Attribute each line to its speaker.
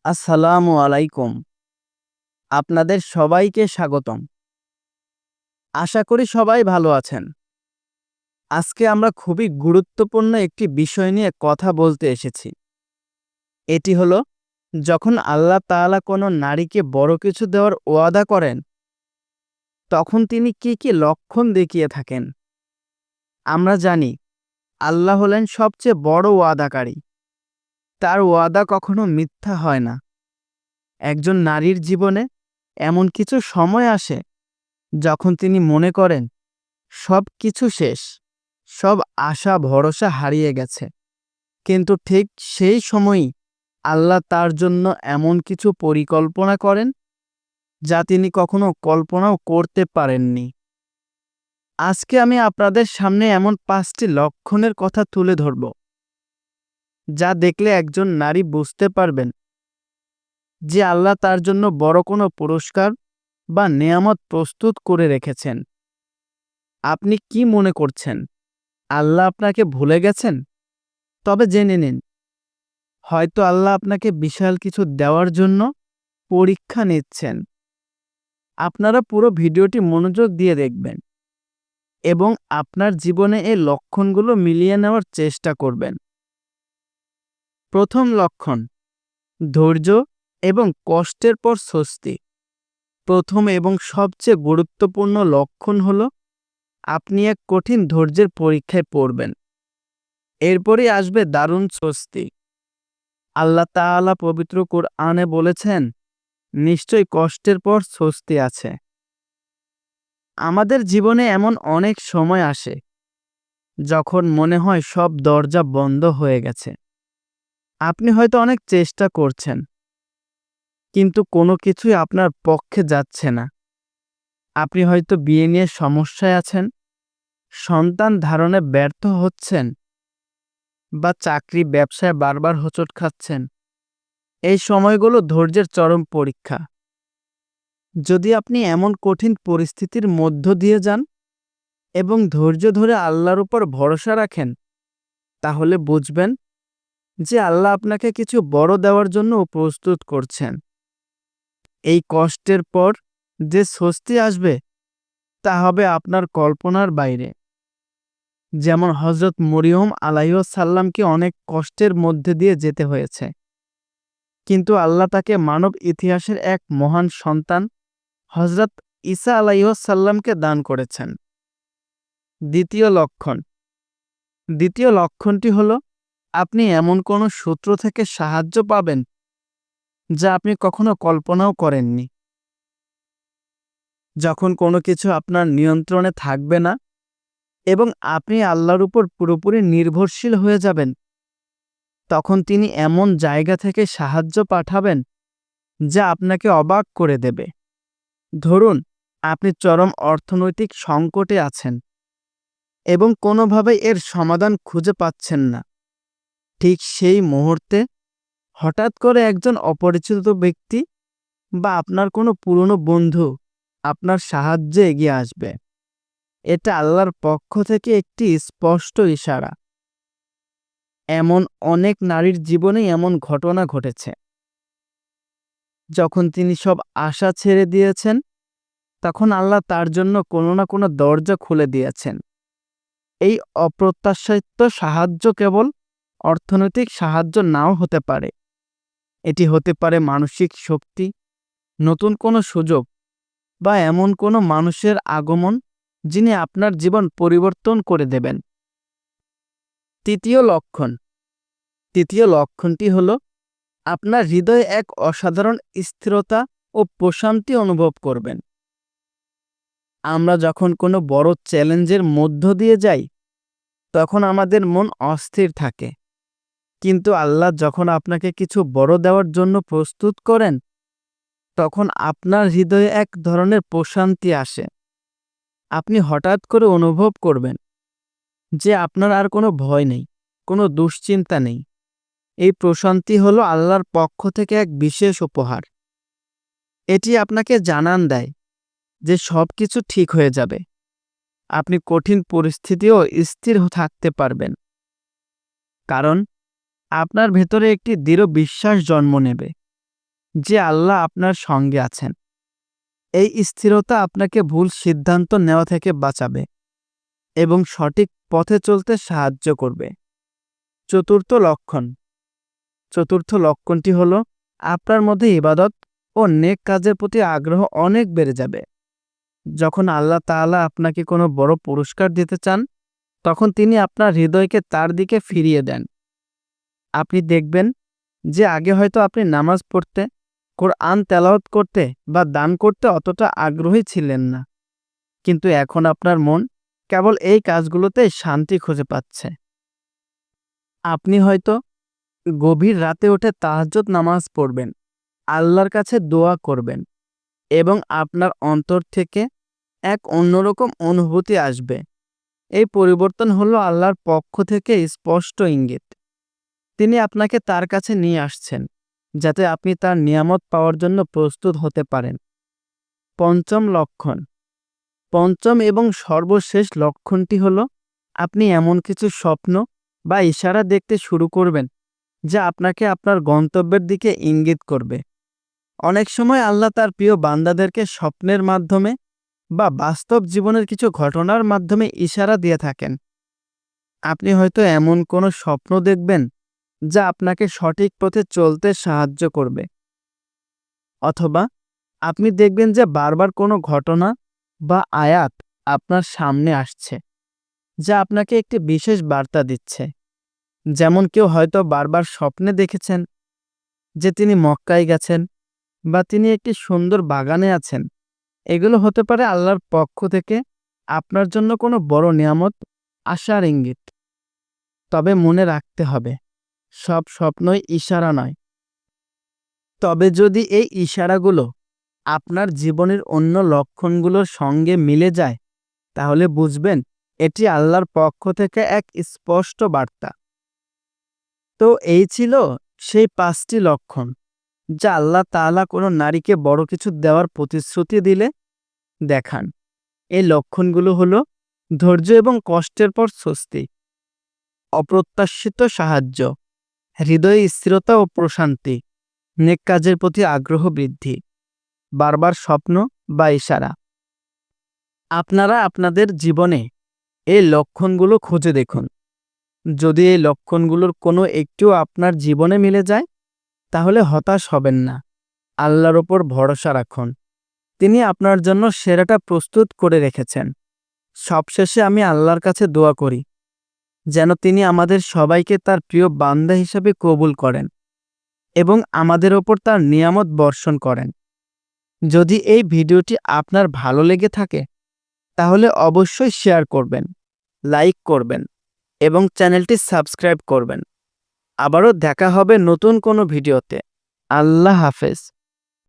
Speaker 1: আসসালামু আলাইকুম। আপনাদের সবাইকে স্বাগতম। আশা করি সবাই ভালো আছেন। আজকে আমরা খুবই গুরুত্বপূর্ণ একটি বিষয় নিয়ে কথা বলতে এসেছি। এটি হলো, যখন আল্লাহ তাআলা কোনো নারীকে বড় কিছু দেওয়ার ওয়াদা করেন, তখন তিনি কি কি লক্ষণ দেখিয়ে থাকেন। আমরা জানি আল্লাহ হলেন সবচেয়ে বড় ওয়াদাকারী। তার ওয়াদা কখনো মিথ্যা হয় না। একজন নারীর জীবনে এমন কিছু সময় আসে যখন তিনি মনে করেন সব কিছু শেষ, সব আশা ভরসা হারিয়ে গেছে। কিন্তু ঠিক সেই সময়ই আল্লাহ তার জন্য এমন কিছু পরিকল্পনা করেন যা তিনি কখনো কল্পনাও করতে পারেননি। আজকে আমি আপনাদের সামনে এমন 5টি লক্ষণের কথা তুলে ধরব, যা দেখলে একজন নারী বুঝতে পারবেন যে আল্লাহ তার জন্য বড় কোনো পুরস্কার বা নেয়ামত প্রস্তুত করে রেখেছেন। আপনি কি মনে করছেন আল্লাহ আপনাকে ভুলে গেছেন? তবে জেনে নিন, হয়তো আল্লাহ আপনাকে বিশাল কিছু দেওয়ার জন্য পরীক্ষা নিচ্ছেন। আপনারা পুরো ভিডিওটি মনোযোগ দিয়ে দেখবেন এবং আপনার জীবনে এই লক্ষণগুলো মিলিয়ে নেওয়ার চেষ্টা করবেন। প্রথম লক্ষণ, ধৈর্য এবং কষ্টের পর স্বস্তি। প্রথম এবং সবচেয়ে গুরুত্বপূর্ণ লক্ষণ হলো, আপনি এক কঠিন ধৈর্যের পরীক্ষায় পড়বেন। এরপরই আসবে দারুণ স্বস্তি। আল্লাহ তাআলা পবিত্র কুরআনে বলেছেন, নিশ্চয়ই কষ্টের পর স্বস্তি আছে। আমাদের জীবনে এমন অনেক সময় আসে যখন মনে হয় সব দরজা বন্ধ হয়ে গেছে। আপনি হয়তো অনেক চেষ্টা করছেন, কিন্তু কোনো কিছুই আপনার পক্ষে যাচ্ছে না। আপনি হয়তো বিয়ে নিয়ে সমস্যায় আছেন, সন্তান ধারণে ব্যর্থ হচ্ছেন, বা চাকরি ব্যবসায় বারবার হোঁচট খাচ্ছেন। এই সময়গুলো ধৈর্যের চরম পরীক্ষা। যদি আপনি এমন কঠিন পরিস্থিতির মধ্য দিয়ে যান এবং ধৈর্য ধরে আল্লাহর উপর ভরসা রাখেন, তাহলে বুঝবেন যে আল্লাহ আপনাকে কিছু বড় দেওয়ার জন্য প্রস্তুত করছেন। এই কষ্টের পর যে স্বস্তি আসবে, তা হবে আপনার কল্পনার বাইরে। যেমন হযরত মরিয়ম আলাইহিসসালামকে অনেক কষ্টের মধ্যে দিয়ে যেতে হয়েছে, কিন্তু আল্লাহ তাকে মানব ইতিহাসের এক মহান সন্তান হযরত ঈসা আলাইহিসসালামকে দান করেছেন। দ্বিতীয় লক্ষণটি হলো, আপনি এমন কোনো সূত্র থেকে সাহায্য পাবেন যা আপনি কখনো কল্পনাও করেননি। যখন কোনো কিছু আপনার নিয়ন্ত্রণে থাকবে না এবং আপনি আল্লাহর উপর পুরোপুরি নির্ভরশীল হয়ে যাবেন, তখন তিনি এমন জায়গা থেকে সাহায্য পাঠাবেন যা আপনাকে অবাক করে দেবে। ধরুন, আপনি চরম অর্থনৈতিক সংকটে আছেন এবং কোনোভাবেই এর সমাধান খুঁজে পাচ্ছেন না। ঠিক সেই মুহূর্তে হঠাৎ করে একজন অপরিচিত ব্যক্তি বা আপনার কোনো পুরনো বন্ধু আপনার সাহায্যে এগিয়ে আসবে। এটা আল্লাহর পক্ষ থেকে একটি স্পষ্ট ইশারা। এমন অনেক নারীর জীবনেই এমন ঘটনা ঘটেছে। যখন তিনি সব আশা ছেড়ে দিয়েছেন, তখন আল্লাহ তার জন্য কোনো না কোনো দরজা খুলে দিয়েছেন। এই অপ্রত্যাশিত সাহায্য কেবল অর্থনৈতিক সাহায্য নাও হতে পারে। এটি হতে পারে মানসিক শক্তি, নতুন কোনো সুযোগ, বা এমন কোনো মানুষের আগমন যিনি আপনার জীবন পরিবর্তন করে দেবেন। তৃতীয় লক্ষণটি হলো, আপনার হৃদয়ে এক অসাধারণ স্থিরতা ও প্রশান্তি অনুভব করবেন। আমরা যখন কোনো বড় চ্যালেঞ্জের মধ্য দিয়ে যাই, তখন আমাদের মন অস্থির থাকে। কিন্তু আল্লাহ যখন আপনাকে কিছু বড় দেওয়ার জন্য প্রস্তুত করেন, তখন আপনার হৃদয়ে এক ধরনের প্রশান্তি আসে। আপনি হঠাৎ করে অনুভব করবেন যে আপনার আর কোনো ভয় নেই, কোনো দুশ্চিন্তা নেই। এই প্রশান্তি হলো আল্লাহর পক্ষ থেকে এক বিশেষ উপহার। এটি আপনাকে জানান দেয় যে সবকিছু ঠিক হয়ে যাবে। আপনি কঠিন পরিস্থিতিও স্থির থাকতে পারবেন, কারণ আপনার ভেতরে একটি দৃঢ় বিশ্বাস জন্ম নেবে যে আল্লাহ আপনার সঙ্গে আছেন। এই স্থিরতা আপনাকে ভুল সিদ্ধান্ত নেওয়া থেকে বাঁচাবে এবং সঠিক পথে চলতে সাহায্য করবে। চতুর্থ লক্ষণটি হল আপনার মধ্যে ইবাদত ও নেক কাজের প্রতি আগ্রহ অনেক বেড়ে যাবে। যখন আল্লাহ তাআলা আপনাকে কোনো বড় পুরস্কার দিতে চান, তখন তিনি আপনার হৃদয়কে তার দিকে ফিরিয়ে দেন। আপনি দেখবেন যে আগে হয়তো আপনি নামাজ পড়তে, কোরআন তেলাওয়াত করতে বা দান করতে অতটা আগ্রহী ছিলেন না, কিন্তু এখন আপনার মন কেবল এই কাজগুলোতেই শান্তি খুঁজে পাচ্ছে। আপনি হয়তো গভীর রাতে উঠে তাহাজ্জুদ নামাজ পড়বেন, আল্লাহর কাছে দোয়া করবেন এবং আপনার অন্তর থেকে এক অন্যরকম অনুভূতি আসবে। এই পরিবর্তন হলো আল্লাহর পক্ষ থেকে স্পষ্ট ইঙ্গিত। তিনি আপনাকে তার কাছে নিয়ে আসছেন, যাতে আপনি তার নিয়ামত পাওয়ার জন্য প্রস্তুত হতে পারেন। পঞ্চম এবং সর্বশেষ লক্ষণটি হল আপনি এমন কিছু স্বপ্ন বা ইশারা দেখতে শুরু করবেন যা আপনাকে আপনার গন্তব্যের দিকে ইঙ্গিত করবে। অনেক সময় আল্লাহ তার প্রিয় বান্দাদেরকে স্বপ্নের মাধ্যমে বা বাস্তব জীবনের কিছু ঘটনার মাধ্যমে ইশারা দিয়ে থাকেন। আপনি হয়তো এমন কোনো স্বপ্ন দেখবেন যা আপনাকে সঠিক পথে চলতে সাহায্য করবে, অথবা আপনি দেখবেন যে বারবার কোনো ঘটনা বা আয়াত আপনার সামনে আসছে, যা আপনাকে একটি বিশেষ বার্তা দিচ্ছে। যেমন কেউ হয়তো বারবার স্বপ্নে দেখেছেন যে তিনি মক্কায় গেছেন বা তিনি একটি সুন্দর বাগানে আছেন। এগুলো হতে পারে আল্লাহর পক্ষ থেকে আপনার জন্য কোনো বড় নিয়ামত আসার ইঙ্গিত। তবে মনে রাখতে হবে, সব স্বপ্নই ইশারা নয়। তবে যদি এই ইশারাগুলো আপনার জীবনের অন্য লক্ষণগুলোর সঙ্গে মিলে যায়, তাহলে বুঝবেন এটি আল্লাহর পক্ষ থেকে এক স্পষ্ট বার্তা। তো এই ছিল সেই 5টি লক্ষণ যা আল্লাহ তাআলা কোনো নারীকে বড় কিছু দেওয়ার প্রতিশ্রুতি দিলে দেখান। এই লক্ষণগুলো হলো ধৈর্য এবং কষ্টের পর স্বস্তি, অপ্রত্যাশিত সাহায্য, হৃদয়ে স্থিরতা ও প্রশান্তি, নেক কাজের প্রতি আগ্রহ বৃদ্ধি, বারবার স্বপ্ন বা ইশারা। আপনারা আপনাদের জীবনে এই লক্ষণগুলো খুঁজে দেখুন। যদি এই লক্ষণগুলোর কোনো একটিও আপনার জীবনে মিলে যায়, তাহলে হতাশ হবেন না। আল্লাহর ওপর ভরসা রাখুন, তিনি আপনার জন্য সেরাটা প্রস্তুত করে রেখেছেন। সবশেষে আমি আল্লাহর কাছে দোয়া করি যেন তিনি আমাদের সবাইকে তার প্রিয় বান্দা হিসেবে কবুল করেন এবং আমাদের ওপর তার নিয়ামত বর্ষণ করেন। যদি এই ভিডিওটি আপনার ভালো লেগে থাকে, তাহলে অবশ্যই শেয়ার করবেন, লাইক করবেন এবং চ্যানেলটি সাবস্ক্রাইব করবেন। আবারও দেখা হবে নতুন কোনো ভিডিওতে। আল্লাহ হাফেজ।